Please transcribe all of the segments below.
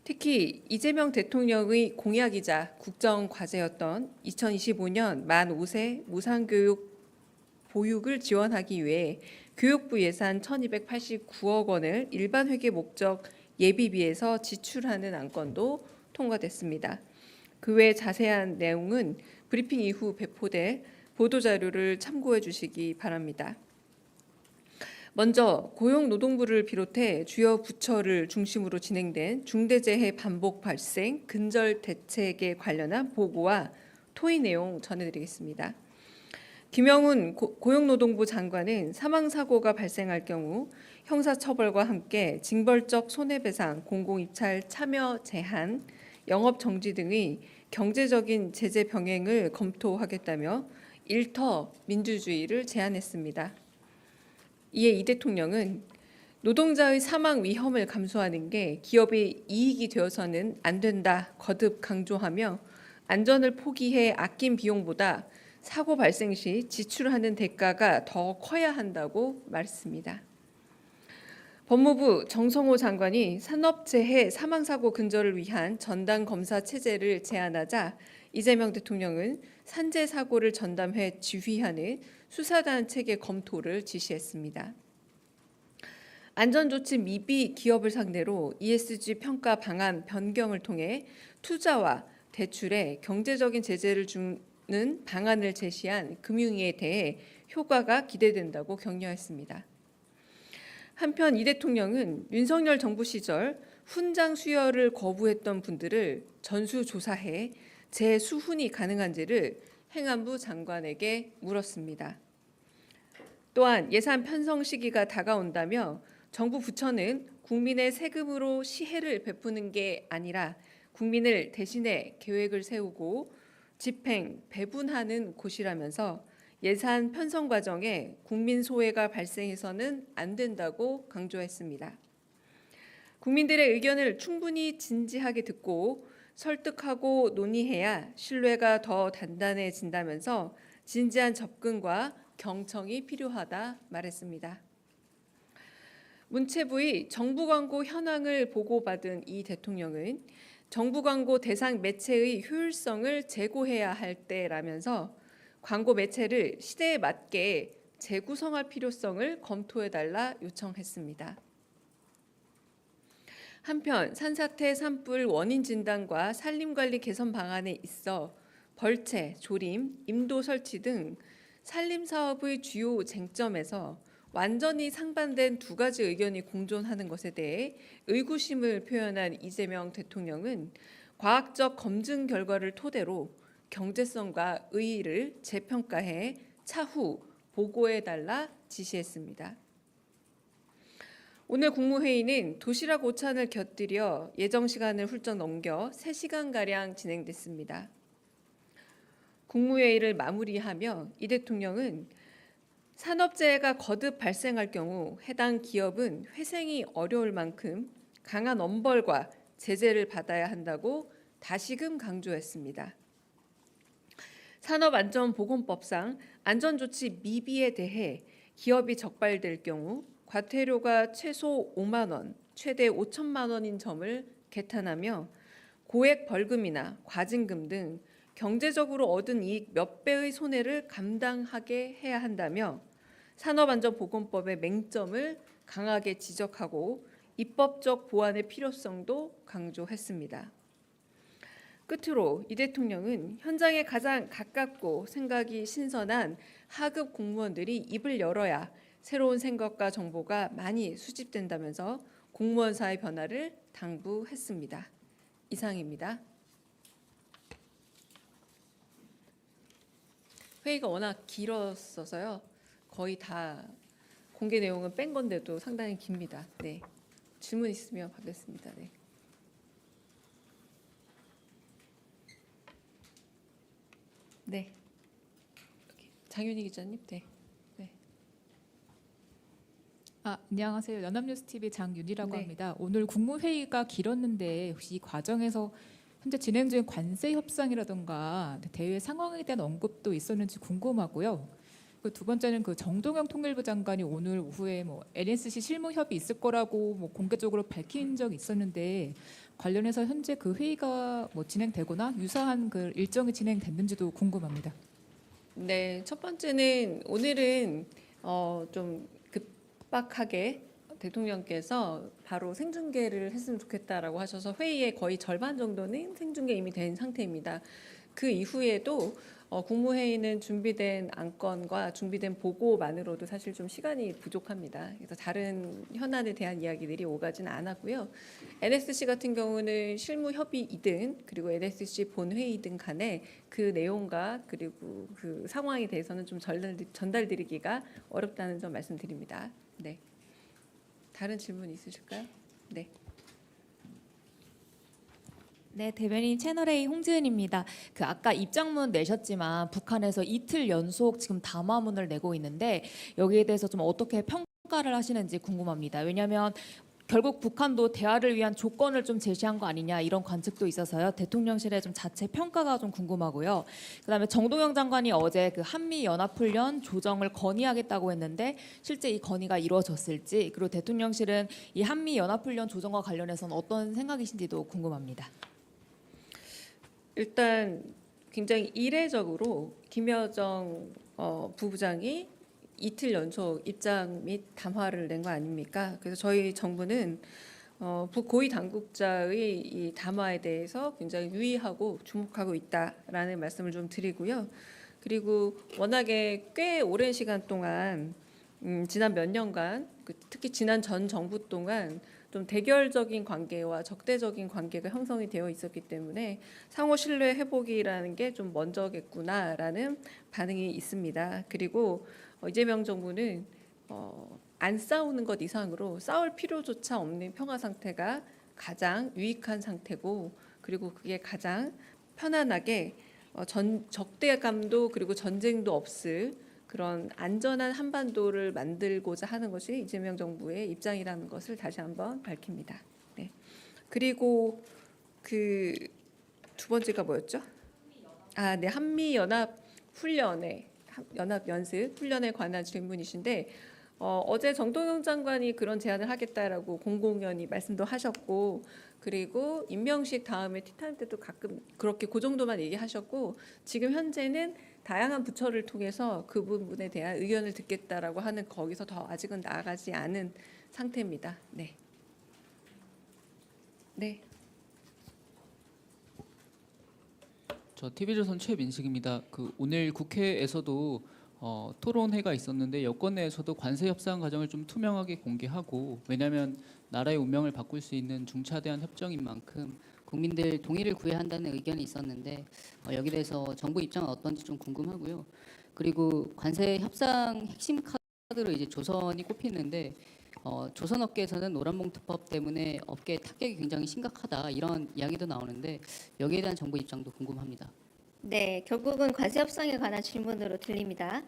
특히 이재명 대통령의 공약이자 국정과제였던 2025년 만 5세 무상교육 보육을 지원하기 위해 교육부 예산 1,289억 원을 일반 회계 목적 예비비에서 지출하는 안건도 통과됐습니다. 그 외 자세한 내용은 브리핑 이후 배포될 보도자료를 참고해 주시기 바랍니다. 먼저 고용노동부를 비롯해 주요 부처를 중심으로 진행된 중대재해 반복 발생 근절 대책에 관련한 보고와 토의 내용 전해드리겠습니다. 김영훈 고용노동부 장관은 사망사고가 발생할 경우 형사처벌과 함께 징벌적 손해배상, 공공입찰 참여 제한, 영업정지 등의 경제적인 제재 병행을 검토하겠다며 일터 민주주의를 제안했습니다. 이에 이 대통령은 노동자의 사망 위험을 감수하는 게 기업의 이익이 되어서는 안 된다 거듭 강조하며 안전을 포기해 아낀 비용보다 사고 발생 시 지출하는 대가가 더 커야 한다고 말했습니다. 법무부 정성호 장관이 산업재해 사망사고 근절을 위한 전담검사 체제를 제안하자 이재명 대통령은 산재사고를 전담해 지휘하는 수사단 체계 검토를 지시했습니다. 안전조치 미비 기업을 상대로 ESG 평가 방안 변경을 통해 투자와 대출에 경제적인 제재를 주는 방안을 제시한 금융위에 대해 효과가 기대된다고 격려했습니다. 한편 이 대통령은 윤석열 정부 시절 훈장 수여를 거부했던 분들을 전수조사해 재수훈이 가능한지를 행안부 장관에게 물었습니다. 또한 예산 편성 시기가 다가온다며 정부 부처는 국민의 세금으로 시혜를 베푸는 게 아니라 국민을 대신해 계획을 세우고 집행, 배분하는 곳이라면서 예산 편성 과정에 국민 소외가 발생해서는 안 된다고 강조했습니다. 국민들의 의견을 충분히 진지하게 듣고 설득하고 논의해야 신뢰가 더 단단해진다면서 진지한 접근과 경청이 필요하다 말했습니다. 문체부의 정부 광고 현황을 보고받은 이 대통령은 정부 광고 대상 매체의 효율성을 제고해야 할 때라면서 광고 매체를 시대에 맞게 재구성할 필요성을 검토해달라 요청했습니다. 한편 산사태 산불 원인 진단과 산림관리 개선 방안에 있어 벌채, 조림, 임도 설치 등 산림사업의 주요 쟁점에서 완전히 상반된 두 가지 의견이 공존하는 것에 대해 의구심을 표현한 이재명 대통령은 과학적 검증 결과를 토대로 경제성과 의의를 재평가해 차후 보고해달라 지시했습니다. 오늘 국무회의는 도시락 오찬을 곁들여 예정 시간을 훌쩍 넘겨 3시간가량 진행됐습니다. 국무회의를 마무리하며 이 대통령은 산업재해가 거듭 발생할 경우 해당 기업은 회생이 어려울 만큼 강한 엄벌과 제재를 받아야 한다고 다시금 강조했습니다. 산업안전보건법상 안전조치 미비에 대해 기업이 적발될 경우 과태료가 최소 5만 원, 최대 5천만 원인 점을 개탄하며 고액 벌금이나 과징금 등 경제적으로 얻은 이익 몇 배의 손해를 감당하게 해야 한다며 산업안전보건법의 맹점을 강하게 지적하고 입법적 보완의 필요성도 강조했습니다. 끝으로 이 대통령은 현장에 가장 가깝고 생각이 신선한 하급 공무원들이 입을 열어야 새로운 생각과 정보가 많이 수집된다면서 공무원사의 변화를 당부했습니다. 이상입니다. 회의가 워낙 길었어서요. 거의 다 공개 내용은 뺀 건데도 상당히 깁니다. 네, 질문 있으면 받겠습니다. 네. 네. 장윤희 기자님. 네. 네. 안녕하세요. 연합뉴스TV 장윤희라고 네. 합니다. 오늘 국무회의가 길었는데 혹시 이 과정에서 현재 진행 중인 관세 협상이라든가 대외 상황에 대한 언급도 있었는지 궁금하고요. 두 번째는 정동영 통일부 장관이 오늘 오후에 NSC 실무 협의 있을 거라고 공개적으로 밝힌 적이 있었는데 관련해서 현재 그 회의가 뭐 진행되거나 유사한 그 일정이 진행됐는지도 궁금합니다. 네, 첫 번째는 오늘은 좀 급박하게 대통령께서 바로 생중계를 했으면 좋겠다라고 하셔서 회의의 거의 절반 정도는 생중계 이미 된 상태입니다. 그 이후에도 국무회의는 준비된 안건과 준비된 보고만으로도 사실 좀 시간이 부족합니다. 그래서 다른 현안에 대한 이야기들이 오가지는 않았고요. NSC 같은 경우는 실무 협의이든 그리고 NSC 본회의든 간에 그 내용과 그리고 그 상황에 대해서는 좀 전달드리기가 어렵다는 점 말씀드립니다. 네. 다른 질문 있으실까요? 네. 네, 대변인 채널A 홍지은입니다. 그 아까 입장문 내셨지만 북한에서 이틀 연속 지금 담화문을 내고 있는데 여기에 대해서 좀 어떻게 평가를 하시는지 궁금합니다. 왜냐하면 결국 북한도 대화를 위한 조건을 좀 제시한 거 아니냐 이런 관측도 있어서요. 대통령실의 좀 자체 평가가 좀 궁금하고요. 그다음에 정동영 장관이 어제 그 한미 연합훈련 조정을 건의하겠다고 했는데 실제 이 건의가 이루어졌을지 그리고 대통령실은 이 한미 연합훈련 조정과 관련해서는 어떤 생각이신지도 궁금합니다. 일단 굉장히 이례적으로 김여정 부부장이 이틀 연속 입장 및 담화를 낸 거 아닙니까? 그래서 저희 정부는 고위 당국자의 이 담화에 대해서 굉장히 유의하고 주목하고 있다라는 말씀을 좀 드리고요. 그리고 워낙에 꽤 오랜 시간 동안 지난 몇 년간 특히 지난 전 정부 동안 좀 대결적인 관계와 적대적인 관계가 형성이 되어 있었기 때문에 상호 신뢰 회복이라는 게 좀 먼저겠구나라는 반응이 있습니다. 그리고 이재명 정부는 안 싸우는 것 이상으로 싸울 필요조차 없는 평화 상태가 가장 유익한 상태고 그리고 그게 가장 편안하게 적대감도 그리고 전쟁도 없을 그런 안전한 한반도를 만들고자 하는 것이 이재명 정부의 입장이라는 것을 다시 한번 밝힙니다. 네. 그리고 그 두 번째가 뭐였죠? 네, 한미 연합 훈련에 연합 연습 훈련에 관한 질문이신데 어제 정동영 장관이 그런 제안을 하겠다라고 공공연히 말씀도 하셨고 그리고 임명식 다음에 티타임 때도 가끔 그렇게 그 정도만 얘기하셨고 지금 현재는 다양한 부처를 통해서 그 부분에 대한 의견을 듣겠다라고 하는 거기서 더 아직은 나아가지 않은 상태입니다. 네. 네. 저 TV조선 최민식입니다. 오늘 국회에서도 토론회가 있었는데 여권 내에서도 관세 협상 과정을 좀 투명하게 공개하고 왜냐하면 나라의 운명을 바꿀 수 있는 중차대한 협정인 만큼 국민들 동의를 구해야 한다는 의견이 있었는데 여기에 대해서 정부 입장은 어떤지 좀 궁금하고요. 그리고 관세 협상 핵심 카드로 이제 조선이 꼽히는데 조선 업계에서는 노란봉투법 때문에 업계 타격이 굉장히 심각하다 이런 이야기도 나오는데 여기에 대한 정부 입장도 궁금합니다. 네, 결국은 관세 협상에 관한 질문으로 들립니다.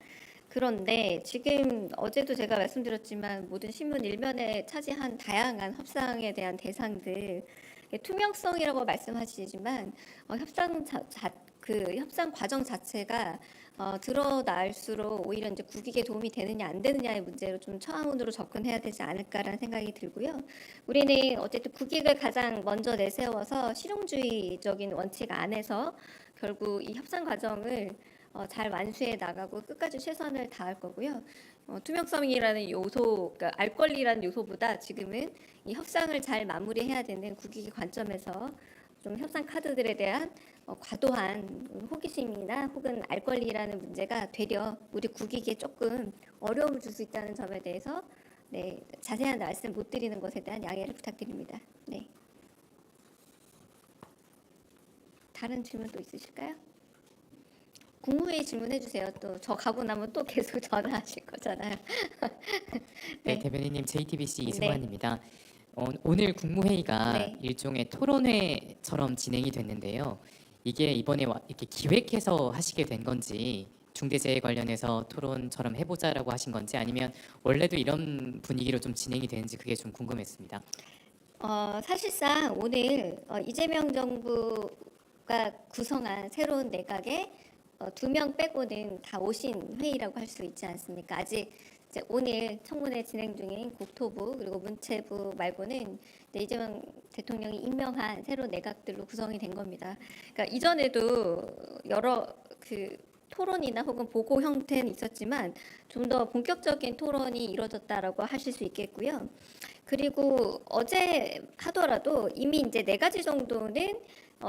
그런데 지금 어제도 제가 말씀드렸지만 모든 신문 일면에 차지한 다양한 협상에 대한 대상들 투명성이라고 말씀하시지만 협상 과정 자체가 드러날수록 오히려 이제 국익에 도움이 되느냐 안 되느냐의 문제로 좀 처음으로 접근해야 되지 않을까라는 생각이 들고요. 우리는 어쨌든 국익을 가장 먼저 내세워서 실용주의적인 원칙 안에서 결국 이 협상 과정을 잘 완수해 나가고 끝까지 최선을 다할 거고요. 투명성이라는 요소, 그러니까 알 권리라는 요소보다 지금은 이 협상을 잘 마무리해야 되는 국익의 관점에서 좀 협상 카드들에 대한 과도한 호기심이나 혹은 알 권리라는 문제가 되려 우리 국익에 조금 어려움을 줄 수 있다는 점에 대해서 네, 자세한 말씀 못 드리는 것에 대한 양해를 부탁드립니다. 네. 다른 질문 또 있으실까요? 국무회의 질문해 주세요. 또 저 가고 나면 또 계속 전화하실 거잖아요. 네, 대변인님 JTBC 이승환입니다. 오늘 국무회의가 네. 일종의 토론회처럼 진행이 됐는데요. 이게 이번에 이렇게 기획해서 하시게 된 건지 중대재해 관련해서 토론처럼 해보자라고 하신 건지 아니면 원래도 이런 분위기로 좀 진행이 되는지 그게 좀 궁금했습니다. 사실상 오늘 이재명 정부가 구성한 새로운 내각에 2명 빼고는 다 오신 회의라고 할 수 있지 않습니까? 아직 이제 오늘 청문회 진행 중인 국토부 그리고 문체부 말고는 이재명 대통령이 임명한 새로 내각들로 구성이 된 겁니다. 그러니까 이전에도 여러 그 토론이나 혹은 보고 형태는 있었지만 좀 더 본격적인 토론이 이루어졌다라고 하실 수 있겠고요. 그리고 어제 하더라도 이미 이제 4가지 정도는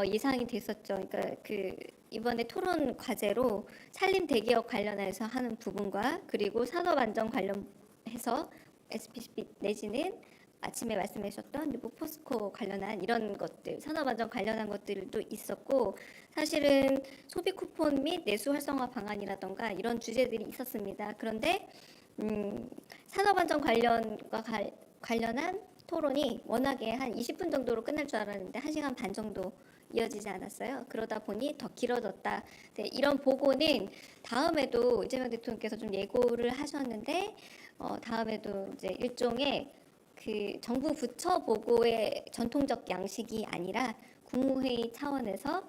예상이 됐었죠. 그러니까 그 이번에 토론 과제로 산림 대기업 관련해서 하는 부분과 그리고 산업 안전 관련해서 SPC 내지는 아침에 말씀하셨던 뭐 포스코 관련한 이런 것들, 산업안전 관련한 것들도 있었고 사실은 소비 쿠폰 및 내수 활성화 방안이라던가 이런 주제들이 있었습니다. 그런데 산업안전 관련한 토론이 워낙에 한 20분 정도로 끝날 줄 알았는데 1시간 반 정도 이어지지 않았어요. 그러다 보니 더 길어졌다. 네, 이런 보고는 다음에도 이재명 대통령께서 좀 예고를 하셨는데 다음에도 이제 일종의 그 정부 부처 보고의 전통적 양식이 아니라 국무회의 차원에서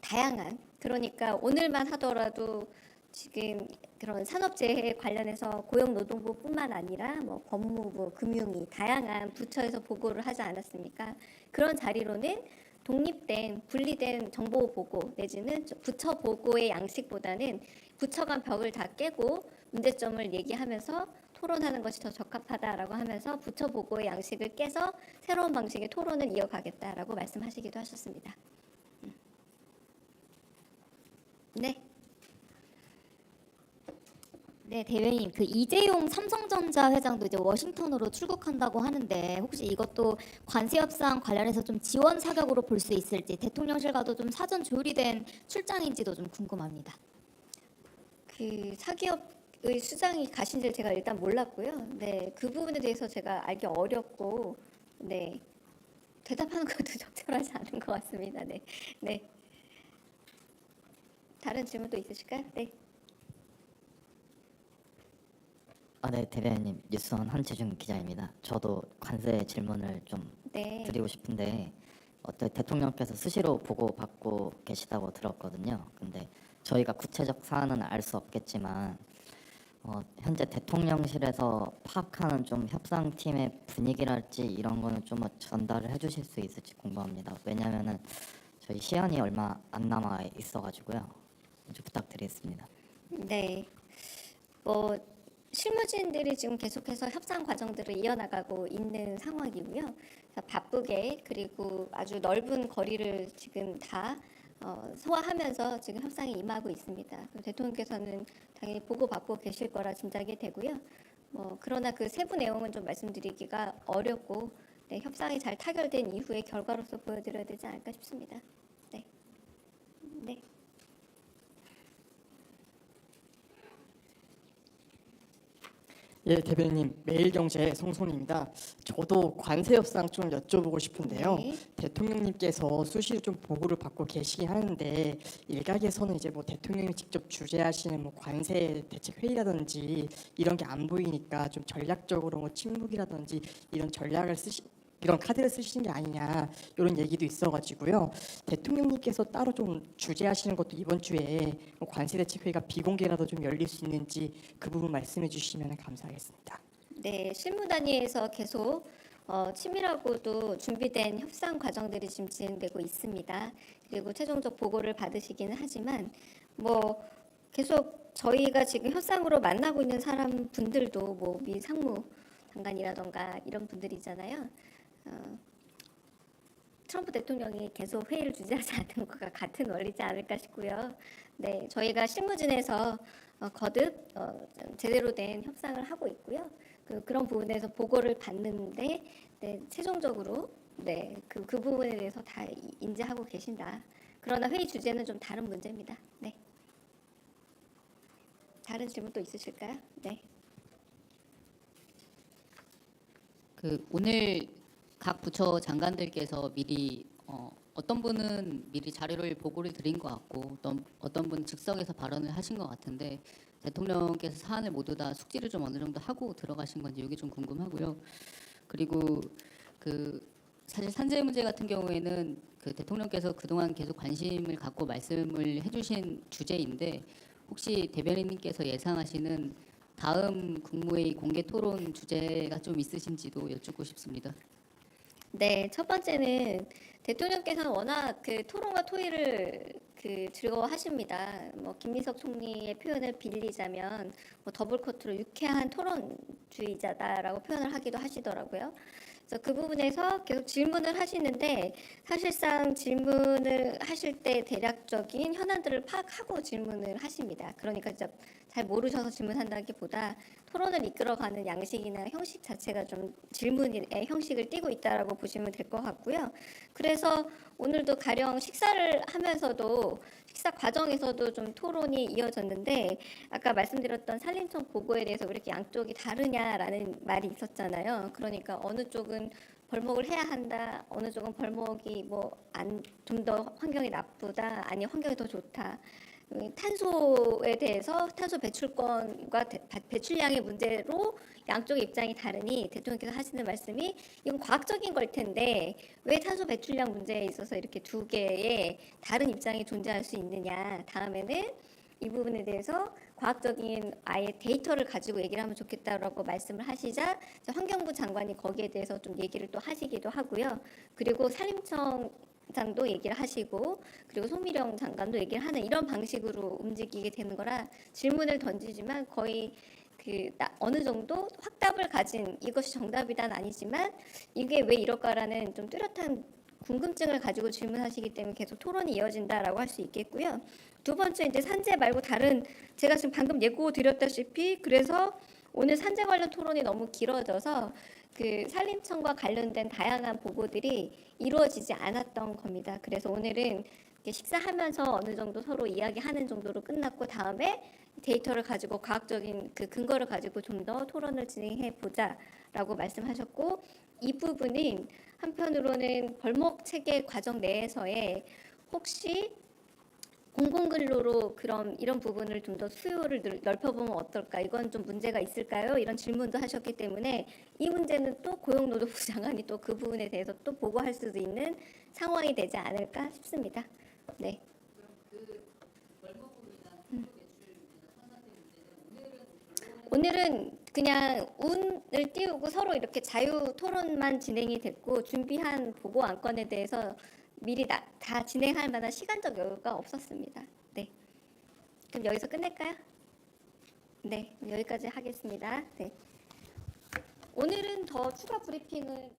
다양한 그러니까 오늘만 하더라도 지금 그런 산업재해 관련해서 고용노동부뿐만 아니라 뭐 법무부, 금융위 다양한 부처에서 보고를 하지 않았습니까? 그런 자리로는 독립된 분리된 정보 보고 내지는 부처 보고의 양식보다는 부처 간 벽을 다 깨고 문제점을 얘기하면서 토론하는 것이 더 적합하다라고 하면서 부처 보고의 양식을 깨서 새로운 방식의 토론을 이어가겠다라고 말씀하시기도 하셨습니다. 네. 네, 대변인 그 이재용 삼성전자 회장도 이제 워싱턴으로 출국한다고 하는데 혹시 이것도 관세 협상 관련해서 좀 지원 사격으로 볼 수 있을지 대통령실과도 좀 사전 조율이 된 출장인지도 좀 궁금합니다. 그 사기업의 수장이 가신지를 제가 일단 몰랐고요. 네, 그 부분에 대해서 제가 알기 어렵고, 네, 대답하는 것도 적절하지 않은 것 같습니다. 네, 네. 다른 질문도 있으실까요? 네. 네, 대변인님 뉴스원 한재중 기자입니다. 저도 관세 질문을 좀 네. 드리고 싶은데 대통령께서 수시로 보고받고 계시다고 들었거든요. 근데 저희가 구체적 사안은 알 수 없겠지만 현재 대통령실에서 파악하는 좀 협상팀의 분위기랄지 이런 거는 좀 전달을 해주실 수 있을지 궁금합니다. 왜냐하면은 저희 시간이 얼마 안 남아 있어가지고요. 좀 부탁드리겠습니다. 네. 뭐 실무진들이 지금 계속해서 협상 과정들을 이어나가고 있는 상황이고요. 그래서 바쁘게 그리고 아주 넓은 거리를 지금 다 소화하면서 지금 협상에 임하고 있습니다. 대통령께서는 당연히 보고받고 계실 거라 짐작이 되고요. 그러나 그 세부 내용은 좀 말씀드리기가 어렵고 네, 협상이 잘 타결된 이후의 결과로서 보여드려야 되지 않을까 싶습니다. 네. 네. 예, 대변인 매일경제 송손입니다. 저도 관세 협상 좀 여쭤보고 싶은데요. 네. 대통령님께서 수시로 좀 보고를 받고 계시긴 하는데 일각에서는 이제 뭐 대통령이 직접 주재하시는 뭐 관세 대책 회의라든지 이런 게 안 보이니까 좀 전략적으로 뭐 침묵이라든지 이런 전략을 이런 카드를 쓰시는 게 아니냐 이런 얘기도 있어가지고요. 대통령님께서 따로 좀 주재하시는 것도 이번 주에 뭐 관세 대책 회의가 비공개라도 좀 열릴 수 있는지 그 부분 말씀해 주시면 감사하겠습니다. 네, 실무 단위에서 계속 치밀하고도 준비된 협상 과정들이 지금 진행되고 있습니다. 그리고 최종적 보고를 받으시기는 하지만 뭐 계속 저희가 지금 협상으로 만나고 있는 사람 분들도 뭐 미 상무 장관이라던가 이런 분들이잖아요. 트럼프 대통령이 계속 회의를 주재하지 않는 것과 같은 원리지 않을까 싶고요. 네, 저희가 실무진에서 거듭 제대로 된 협상을 하고 있고요. 그런 부분에서 보고를 받는데 네, 최종적으로 네, 그 부분에 대해서 다 인지하고 계신다. 그러나 회의 주제는 좀 다른 문제입니다. 네. 다른 질문 또 있으실까요? 네. 오늘 각 부처 장관들께서 미리 어떤 분은 미리 자료를 보고를 드린 것 같고 어떤 분은 즉석에서 발언을 하신 것 같은데 대통령께서 사안을 모두 다 숙지를 좀 어느 정도 하고 들어가신 건지 이게 좀 궁금하고요. 그리고 사실 산재 문제 같은 경우에는 대통령께서 그동안 계속 관심을 갖고 말씀을 해주신 주제인데 혹시 대변인님께서 예상하시는 다음 국무회의 공개 토론 주제가 좀 있으신지도 여쭙고 싶습니다. 네, 첫 번째는 대통령께서는 워낙 그 토론과 토의를 즐거워하십니다. 뭐 김민석 총리의 표현을 빌리자면 뭐 더블 코트로 유쾌한 토론주의자다라고 표현을 하기도 하시더라고요. 그래서 그 부분에서 계속 질문을 하시는데 사실상 질문을 하실 때 대략적인 현안들을 파악하고 질문을 하십니다. 그러니까 진짜 잘 모르셔서 질문한다기보다 토론을 이끌어가는 양식이나 형식 자체가 좀 질문의 형식을 띠고 있다라고 보시면 될 것 같고요. 그래서 오늘도 가령 식사를 하면서도 식사 과정에서도 좀 토론이 이어졌는데 아까 말씀드렸던 산림청 보고에 대해서 왜 이렇게 양쪽이 다르냐라는 말이 있었잖아요. 그러니까 어느 쪽은 벌목을 해야 한다, 어느 쪽은 벌목이 뭐 좀 더 환경이 나쁘다, 아니 환경이 더 좋다. 탄소에 대해서 탄소 배출권과 배출량의 문제로 양쪽의 입장이 다르니 대통령께서 하시는 말씀이 이건 과학적인 걸 텐데 왜 탄소 배출량 문제에 있어서 이렇게 두 개의 다른 입장이 존재할 수 있느냐. 다음에는 이 부분에 대해서 과학적인 아예 데이터를 가지고 얘기를 하면 좋겠다라고 말씀을 하시자 환경부 장관이 거기에 대해서 좀 얘기를 또 하시기도 하고요. 그리고 산림청 장도 얘기를 하시고 그리고 송미령 장관도 얘기를 하는 이런 방식으로 움직이게 되는 거라 질문을 던지지만 거의 어느 정도 확답을 가진 이것이 정답이란 아니지만 이게 왜 이럴까라는 좀 뚜렷한 궁금증을 가지고 질문하시기 때문에 계속 토론이 이어진다라고 할 수 있겠고요. 두 번째 이제 산재 말고 다른 제가 지금 방금 예고 드렸다시피 그래서 오늘 산재 관련 토론이 너무 길어져서 그 산림청과 관련된 다양한 보고들이 이루어지지 않았던 겁니다. 그래서 오늘은 식사하면서 어느 정도 서로 이야기하는 정도로 끝났고 다음에 데이터를 가지고 과학적인 그 근거를 가지고 좀 더 토론을 진행해 보자라고 말씀하셨고 이 부분은 한편으로는 벌목 체계 과정 내에서의 혹시 공공근로로 그럼 이런 부분을 좀 더 수요를 넓혀보면 어떨까? 이건 좀 문제가 있을까요? 이런 질문도 하셨기 때문에 이 문제는 또 고용노동부 장관이 또 그 부분에 대해서 또 보고할 수도 있는 상황이 되지 않을까 싶습니다. 네. 오늘은 그냥 운을 띄우고 서로 이렇게 자유 토론만 진행이 됐고 준비한 보고 안건에 대해서 미리 다 진행할 만한 시간적 여유가 없었습니다. 네. 그럼 여기서 끝낼까요? 네, 여기까지 하겠습니다. 네. 오늘은 더 추가 브리핑은